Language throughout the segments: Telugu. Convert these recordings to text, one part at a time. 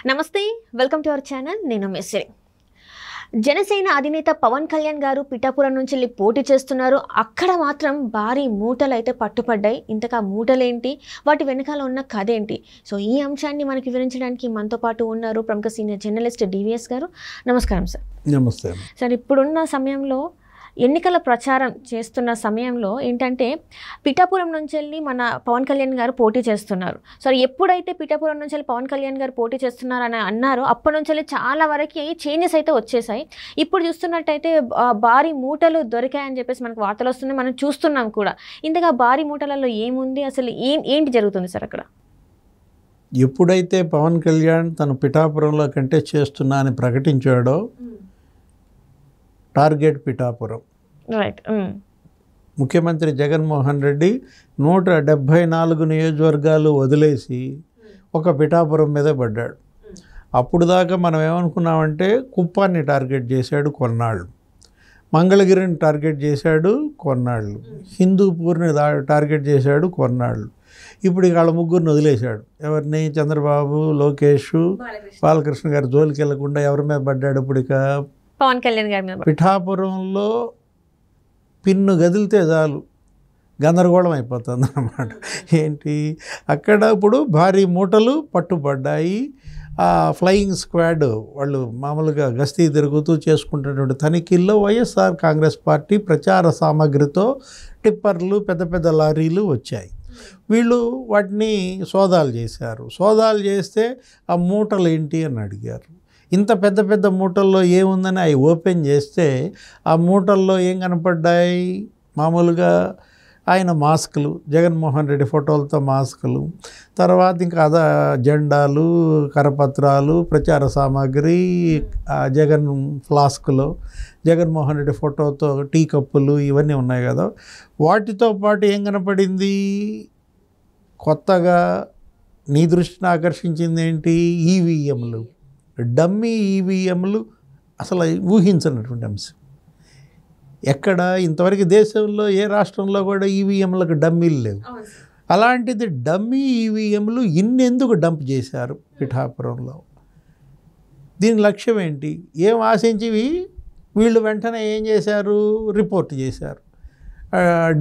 నమస్తే, వెల్కమ్ టు అవర్ ఛానల్. నేను మెస్సిరి. జనసేన అధినేత పవన్ కళ్యాణ్ గారు పిఠాపురం నుంచి వెళ్ళి పోటీ చేస్తున్నారు. అక్కడ మాత్రం భారీ మూటలు అయితే పట్టుపడ్డాయి. ఇంతకా మూటలేంటి, వాటి వెనకాల ఉన్న కథ ఏంటి? సో ఈ అంశాన్ని మనకి వివరించడానికి మనతో పాటు ఉన్నారు ప్రముఖ సీనియర్ జర్నలిస్ట్ డివిఎస్ గారు. నమస్కారం సార్. నమస్తే సార్. ఇప్పుడున్న సమయంలో ఎన్నికల ప్రచారం చేస్తున్న సమయంలో ఏంటంటే పిఠాపురం నుంచి వెళ్ళి మన పవన్ కళ్యాణ్ గారు పోటీ చేస్తున్నారు. సో ఎప్పుడైతే పిఠాపురం నుంచి వెళ్ళి పవన్ కళ్యాణ్ గారు పోటీ చేస్తున్నారని అన్నారో అప్పటి నుంచి వెళ్ళి చాలా వరకు చేంజెస్ అయితే వచ్చేసాయి. ఇప్పుడు చూస్తున్నట్టయితే భారీ మూటలు దొరికాయని చెప్పేసి మనకు వార్తలు వస్తున్నాయి, మనం చూస్తున్నాం కూడా. ఇంతగా భారీ మూటలలో ఏముంది, అసలు ఏంటి జరుగుతుంది సార్ అక్కడ? ఎప్పుడైతే పవన్ కళ్యాణ్ తన పిఠాపురంలో కంటెస్ట్ చేస్తున్నా అని ప్రకటించాడో టార్గెట్ పిఠాపురం. రైట్. ముఖ్యమంత్రి జగన్మోహన్ రెడ్డి 174 నియోజకవర్గాలు వదిలేసి ఒక పిఠాపురం మీద పడ్డాడు. అప్పుడు దాకా మనం ఏమనుకున్నామంటే కుప్పాన్ని టార్గెట్ చేశాడు కొన్నాళ్ళు, మంగళగిరిని టార్గెట్ చేశాడు కొన్నాళ్ళు, హిందూపూర్ని టార్గెట్ చేశాడు కొన్నాళ్ళు. ఇప్పుడు వాళ్ళ ముగ్గురిని వదిలేశాడు. ఎవరిని? చంద్రబాబు, లోకేష్, బాలకృష్ణ గారు జోలికి వెళ్లకుండా ఎవరి మీద పడ్డాడు? ఇప్పుడు ఇక పవన్ కళ్యాణ్ గారి మీద. పిఠాపురంలో పిన్ను గదిలితే చాలు గందరగోళం అయిపోతుంది అన్నమాట. ఏంటి అక్కడ ఇప్పుడు భారీ మూటలు పట్టుబడ్డాయి. ఆ ఫ్లయింగ్ స్క్వాడ్ వాళ్ళు మామూలుగా గస్తీ తిరుగుతూ చేసుకుంటున్నటువంటి తనిఖీల్లో వైఎస్ఆర్ కాంగ్రెస్ పార్టీ ప్రచార సామాగ్రితో టిప్పర్లు, పెద్ద పెద్ద లారీలు వచ్చాయి. వీళ్ళు వాటిని సోదాలు చేశారు. సోదాలు చేస్తే ఆ మూటలు ఏంటి అని అడిగారు. ఇంత పెద్ద పెద్ద మూటల్లో ఏముందని అవి ఓపెన్ చేస్తే ఆ మూటల్లో ఏం కనపడ్డాయి? మామూలుగా ఆయన మాస్కులు, జగన్మోహన్ రెడ్డి ఫోటోలతో మాస్కులు, తర్వాత ఇంకా జెండాలు, కరపత్రాలు, ప్రచార సామాగ్రి, జగన్ ఫ్లాస్కులో జగన్మోహన్ రెడ్డి ఫోటోతో టీ కప్పులు ఇవన్నీ ఉన్నాయి కదా. వాటితో పాటు ఏం కనపడింది? కొత్తగా నీ దృష్టిని ఆకర్షించింది ఏంటి? ఈవీఎంలు, డమ్మీ ఈవీఎంలు. అసలు ఊహించినటువంటి అంశం. ఎక్కడ ఇంతవరకు దేశంలో ఏ రాష్ట్రంలో కూడా ఈవీఎంలకు డమ్మీలు లేవు. అలాంటిది డమ్మీ ఈవీఎంలు ఇన్నెందుకు డంప్ చేశారు పిఠాపురంలో? దీని లక్ష్యం ఏంటి? ఏం ఆశించి వీళ్ళు వెంటనే ఏం చేశారు? రిపోర్ట్ చేశారు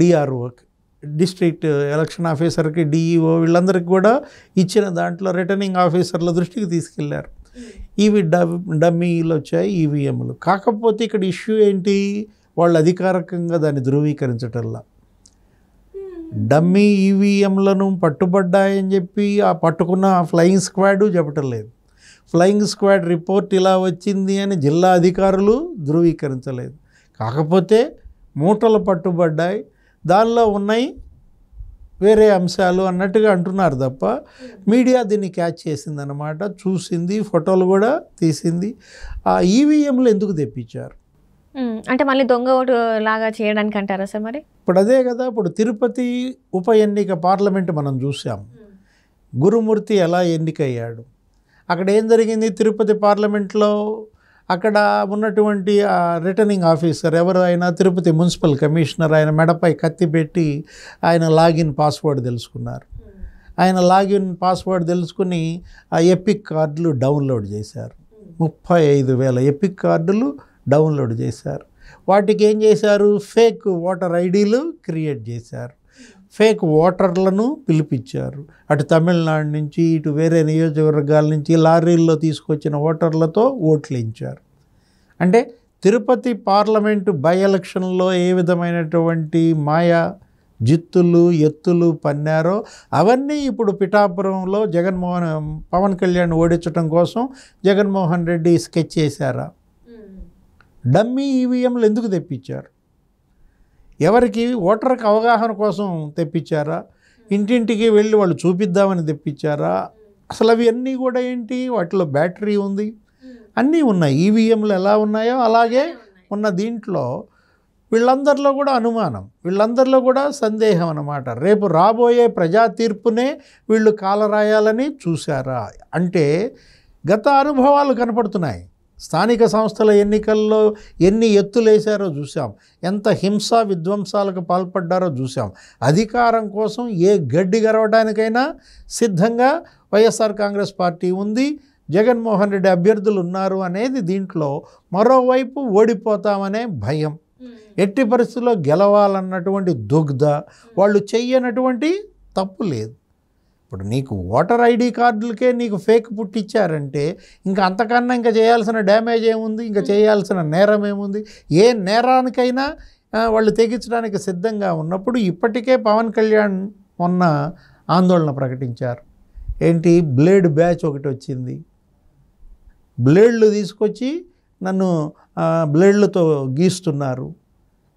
డిఆర్ఓకి, డిస్ట్రిక్ట్ ఎలక్షన్ ఆఫీసర్కి, డిఈఓ, వీళ్ళందరికీ కూడా ఇచ్చిన దాంట్లో రిటర్నింగ్ ఆఫీసర్ల దృష్టికి తీసుకెళ్లారు. ఇవి డమ్మీలు వచ్చాయి, ఈవీఎంలు. కాకపోతే ఇక్కడ ఇష్యూ ఏంటి? వాళ్ళు అధికారికంగా దాన్ని ధృవీకరించటల్లా. డమ్మీ ఈవీఎంలను పట్టుబడ్డాయని చెప్పి ఆ పట్టుకున్న ఫ్లయింగ్ స్క్వాడ్ చెప్పటం లేదు. ఫ్లయింగ్ స్క్వాడ్ రిపోర్ట్ ఇలా వచ్చింది అని జిల్లా అధికారులు ధృవీకరించలేదు. కాకపోతే మూటలు పట్టుబడ్డాయి, దానిలో ఉన్నాయి వేరే అంశాలు అన్నట్టుగా అంటున్నారు తప్ప మీడియా దీన్ని క్యాచ్ చేసిందనమాట. చూసింది, ఫోటోలు కూడా తీసింది. ఆ ఈవీఎంలు ఎందుకు తెప్పించారు అంటే మళ్ళీ దొంగ ఓటు లాగా చేయడానికి అంటారా సార్? మరి ఇప్పుడు అదే కదా. ఇప్పుడు తిరుపతి ఉప ఎన్నిక పార్లమెంట్ మనం చూసాం. గురుమూర్తి ఎలా ఎన్నికయ్యాడు, అక్కడ ఏం జరిగింది? తిరుపతి పార్లమెంట్లో అక్కడ ఉన్నటువంటి రిటర్నింగ్ ఆఫీసర్ ఎవరు? ఆయన తిరుపతి మున్సిపల్ కమిషనర్. ఆయన మెడపై కత్తి పెట్టి ఆయన లాగిన్ పాస్వర్డ్ తెలుసుకున్నారు. ఆయన లాగిన్ పాస్వర్డ్ తెలుసుకుని ఆ ఎపిక్ కార్డులు డౌన్లోడ్ చేశారు. 35,000 ఎపిక్ కార్డులు డౌన్లోడ్ చేశారు. వాటికి ఏం చేశారు? ఫేక్ ఓటర్ ఐడీలు క్రియేట్ చేశారు. ఫేక్ ఓటర్లను పిలిపించారు. అటు తమిళనాడు నుంచి, ఇటు వేరే నియోజకవర్గాల నుంచి లారీల్లో తీసుకొచ్చిన ఓటర్లతో ఓట్లు వేయించారు. అంటే తిరుపతి పార్లమెంటు బై ఎలక్షన్లో ఏ విధమైనటువంటి మాయా జిత్తులు, ఎత్తులు పన్నారో అవన్నీ ఇప్పుడు పిఠాపురంలో పవన్ కళ్యాణ్ ఓడించడం కోసం జగన్మోహన్ రెడ్డి స్కెచ్ చేశారా? డమ్మీ ఈవీఎంలు ఎందుకు తెప్పించారు? ఎవరికి? ఓటర్కి అవగాహన కోసం తెప్పించారా? ఇంటింటికి వెళ్ళి వాళ్ళు చూపిద్దామని తెప్పించారా? అసలు అవి అన్నీ కూడా ఏంటి? వాటిలో బ్యాటరీ ఉంది, అన్నీ ఉన్నాయి. ఈవీఎంలు ఎలా ఉన్నాయో అలాగే ఉన్న దీంట్లో వీళ్ళందరిలో కూడా అనుమానం, వీళ్ళందరిలో కూడా సందేహం అన్నమాట. రేపు రాబోయే ప్రజా తీర్పునే వీళ్ళు కాలరాయాలని చూశారా? అంటే గత అనుభవాలు కనపడుతున్నాయి. స్థానిక సంస్థల ఎన్నికల్లో ఎన్ని ఎత్తులేశారో చూసాం, ఎంత హింసా విధ్వంసాలకు పాల్పడ్డారో చూసాం. అధికారం కోసం ఏ గడ్డి గరవడానికైనా సిద్ధంగా వైఎస్ఆర్ కాంగ్రెస్ పార్టీ ఉంది. జగన్మోహన్ రెడ్డి అభ్యర్థులు ఉన్నారు అనేది దీంట్లో, మరోవైపు ఓడిపోతామనే భయం, ఎట్టి పరిస్థితుల్లో గెలవాలన్నటువంటి దుగ్ధ, వాళ్ళు చెయ్యనటువంటి తప్పు లేదు. ఇప్పుడు నీకు ఓటర్ ఐడి కార్డులకే నీకు ఫేక్ పుట్టించారంటే ఇంకా అంతకన్నా ఇంకా చేయాల్సిన డ్యామేజ్ ఏముంది, ఇంకా చేయాల్సిన నేరం ఏముంది? ఏ నేరానికైనా వాళ్ళు తెగించడానికి సిద్ధంగా ఉన్నప్పుడు ఇప్పటికే పవన్ కళ్యాణ్ మొన్న ఆందోళన ప్రకటించారు. ఏంటి, బ్లేడ్ బ్యాచ్ ఒకటి వచ్చింది, బ్లేడ్లు తీసుకొచ్చి నన్ను బ్లేడ్లతో గీస్తున్నారు,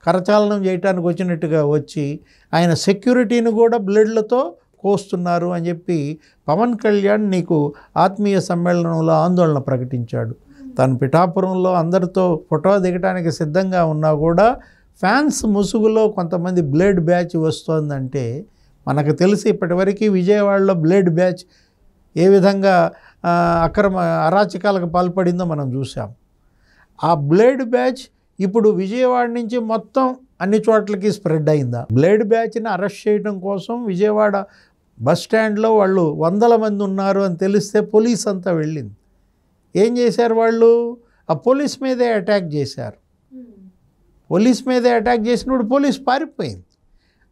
కరచాలనం చేయడానికి వచ్చినట్టుగా వచ్చి ఆయన సెక్యూరిటీని కూడా బ్లేడ్లతో కోస్తున్నారు అని చెప్పి పవన్ కళ్యాణ్ నీకు ఆత్మీయ సమ్మేళనంలో ఆందోళన ప్రకటించాడు. తను పిఠాపురంలో అందరితో ఫోటో దిగడానికి సిద్ధంగా ఉన్నా కూడా ఫ్యాన్స్ ముసుగులో కొంతమంది బ్లేడ్ బ్యాచ్ వస్తోందంటే మనకు తెలిసి ఇప్పటివరకు విజయవాడలో బ్లేడ్ బ్యాచ్ ఏ విధంగా అరాచకాలకు పాల్పడిందో మనం చూసాం. ఆ బ్లేడ్ బ్యాచ్ ఇప్పుడు విజయవాడ నుంచి మొత్తం అన్ని చోట్లకి స్ప్రెడ్ అయిందా? బ్లేడ్ బ్యాచ్ని అరెస్ట్ చేయడం కోసం విజయవాడ బస్ స్టాండ్లో వాళ్ళు 100 మంది ఉన్నారు అని తెలిస్తే పోలీస్ అంతా వెళ్ళింది. ఏం చేశారు వాళ్ళు? ఆ పోలీస్ మీదే అటాక్ చేశారు. పోలీస్ మీదే అటాక్ చేసినప్పుడు పోలీస్ పారిపోయింది.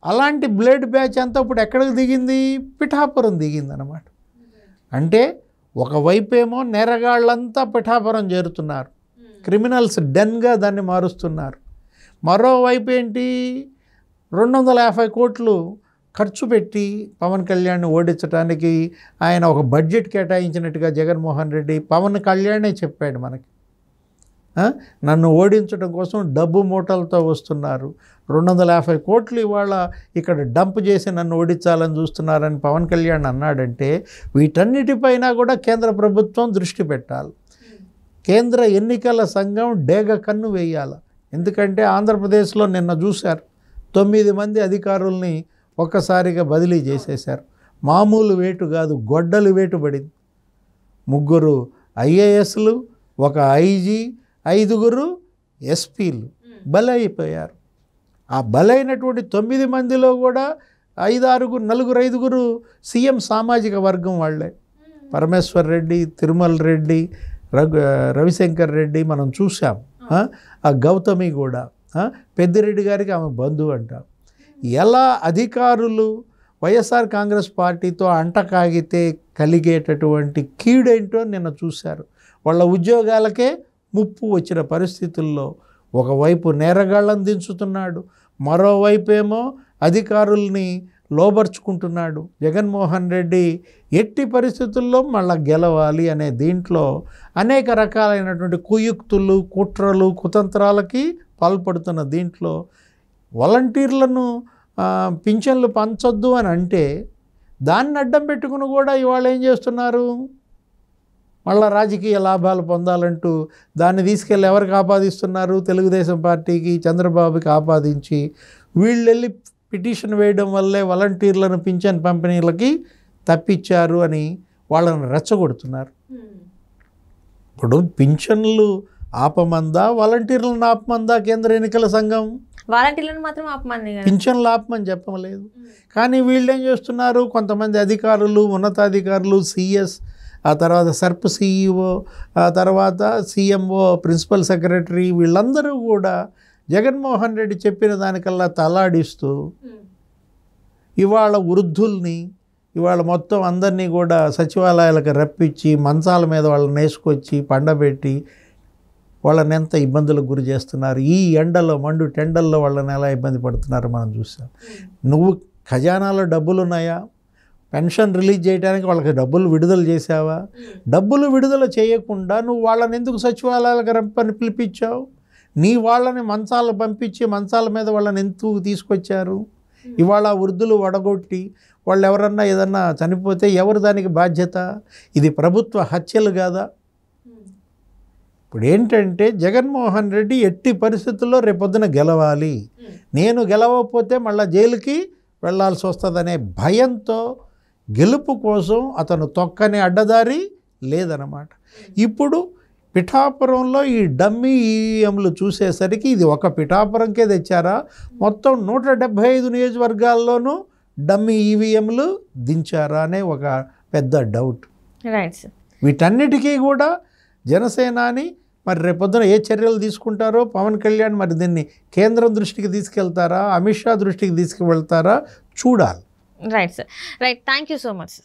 అలాంటి బ్లేడ్ బ్యాచ్ అంతా ఇప్పుడు ఎక్కడికి దిగింది? పిఠాపురం దిగింది అన్నమాట. అంటే ఒకవైపేమో నేరగాళ్ళంతా పిఠాపురం చేరుతున్నారు, క్రిమినల్స్ డెన్గా దాన్ని మారుస్తున్నారు. మరోవైపు ఏంటి, 250 కోట్లు ఖర్చు పెట్టి పవన్ కళ్యాణ్ని ఓడించడానికి ఆయన ఒక బడ్జెట్ కేటాయించినట్టుగా జగన్మోహన్ రెడ్డి, పవన్ కళ్యాణే చెప్పాడు మనకి, నన్ను ఓడించడం కోసం డబ్బు మూటలతో వస్తున్నారు, 250 కోట్లు ఇవాళ ఇక్కడ డంప్ చేసి నన్ను ఓడించాలని చూస్తున్నారని పవన్ కళ్యాణ్ అన్నాడంటే వీటన్నిటిపైన కూడా కేంద్ర ప్రభుత్వం దృష్టి పెట్టాలి. కేంద్ర ఎన్నికల సంఘం డేగ కన్ను వేయాలి. ఎందుకంటే ఆంధ్రప్రదేశ్లో నిన్న చూశారు, 9 మంది అధికారుల్ని ఒక్కసారిగా బదిలీ చేసేశారు. మామూలు వేటు కాదు, గొడ్డలి వేటు పడింది. 3 ఐఏఎస్లు, 1 ఐజీ, 5 ఎస్పీలు బలైపోయారు. ఆ బలైనటువంటి 9 మందిలో కూడా 4-5 సీఎం సామాజిక వర్గం వాళ్ళే. పరమేశ్వర్ రెడ్డి, తిరుమల రెడ్డి, రవిశంకర్ రెడ్డి మనం చూసాం. ఆ గౌతమి కూడా పెద్దిరెడ్డి గారికి ఆమె బంధువు అంట. ఎలా అధికారులు వైఎస్ఆర్ కాంగ్రెస్ పార్టీతో అంటకాగితే కలిగేటటువంటి కీడేంటో నిన్న చూశారు. వాళ్ళ ఉద్యోగాలకే ముప్పు వచ్చిన పరిస్థితుల్లో ఒకవైపు నేరగాళ్ళని దించుతున్నాడు, మరోవైపేమో అధికారుల్ని లోబర్చుకుంటున్నాడు. జగన్మోహన్ రెడ్డి ఎట్టి పరిస్థితుల్లో మళ్ళా గెలవాలి అనే దీంట్లో అనేక రకాలైనటువంటి కుయుక్తులు, కుట్రలు, కుతంత్రాలకి పాల్పడుతున్న దీంట్లో వాలంటీర్లను పింఛన్లు పంచొద్దు అని అంటే దాన్ని అడ్డం పెట్టుకుని కూడా ఇవాళ ఏం చేస్తున్నారు, మళ్ళా రాజకీయ లాభాలు పొందాలంటూ దాన్ని తీసుకెళ్ళి ఎవరికి ఆపాదిస్తున్నారు? తెలుగుదేశం పార్టీకి, చంద్రబాబుకి ఆపాదించి వీళ్ళు వెళ్ళి పిటిషన్ వేయడం వల్లే వాలంటీర్లను పింఛన్ పంపిణీలకి తప్పించారు అని వాళ్ళని రెచ్చగొడుతున్నారు. ఇప్పుడు పింఛన్లు ఆపమందా, వాలంటీర్లను ఆపమందా కేంద్ర ఎన్నికల సంఘం? వాలంటీర్లను మాత్రం ఆపమంది, పింఛన్లు ఆపమని చెప్పలేదు. కానీ వీళ్ళు ఏం చేస్తున్నారు, కొంతమంది అధికారులు, ఉన్నతాధికారులు, సిఎస్, ఆ తర్వాత సర్ప్ సిఇఓ, ఆ తర్వాత సిఎంఓ, ప్రిన్సిపల్ సెక్రటరీ, వీళ్ళందరూ కూడా జగన్మోహన్ రెడ్డి చెప్పిన దానికల్లా తలాడిస్తూ ఇవాళ వృద్ధుల్ని, ఇవాళ మొత్తం అందరినీ కూడా సచివాలయాలకు రప్పించి మంచాల మీద వాళ్ళని వేసుకొచ్చి పండబెట్టి వాళ్ళని ఎంత ఇబ్బందులకు గురి చేస్తున్నారు. ఈ ఎండలో, మండు టెండల్లో వాళ్ళని ఎలా ఇబ్బంది పడుతున్నారో మనం చూసాం. నువ్వు ఖజానాలో డబ్బులు ఉన్నాయా? పెన్షన్ రిలీజ్ చేయడానికి వాళ్ళకి డబ్బులు విడుదల చేసావా? డబ్బులు విడుదల చేయకుండా నువ్వు వాళ్ళని ఎందుకు సచివాలయాలకు రప్పని పిలిపించావు? నీ వాళ్ళని మంచాలు పంపించి మంచాల మీద వాళ్ళని ఎందుకు తీసుకొచ్చారు? ఇవాళ వృద్ధులు వడగొట్టి వాళ్ళు ఎవరన్నా ఏదన్నా చనిపోతే ఎవరు దానికి బాధ్యత? ఇది ప్రభుత్వ హత్యలు కాదా? ఇప్పుడు ఏంటంటే జగన్మోహన్ రెడ్డి ఎట్టి పరిస్థితుల్లో రేపొద్దున గెలవాలి, నేను గెలవకపోతే మళ్ళీ జైలుకి వెళ్ళాల్సి వస్తుందనే భయంతో గెలుపు కోసం అతను తొక్కని అడ్డదారి లేదన్నమాట. ఇప్పుడు పిఠాపురంలో ఈ డమ్మీ ఈవీఎంలు చూసేసరికి ఇది ఒక పిఠాపురంకే తెచ్చారా, మొత్తం 175 నియోజకవర్గాల్లోనూ డమ్మీ ఈవీఎంలు దించారా అనే ఒక పెద్ద డౌట్. Right sir. వీటన్నిటికీ కూడా జనసేనాని మరి రేపొద్దున ఏ చర్యలు తీసుకుంటారో, పవన్ కళ్యాణ్ మరి దీన్ని కేంద్రం దృష్టికి తీసుకెళ్తారా, అమిత్ షా దృష్టికి తీసుకువెళ్తారా చూడాలి. Right sir, right, thank you so much.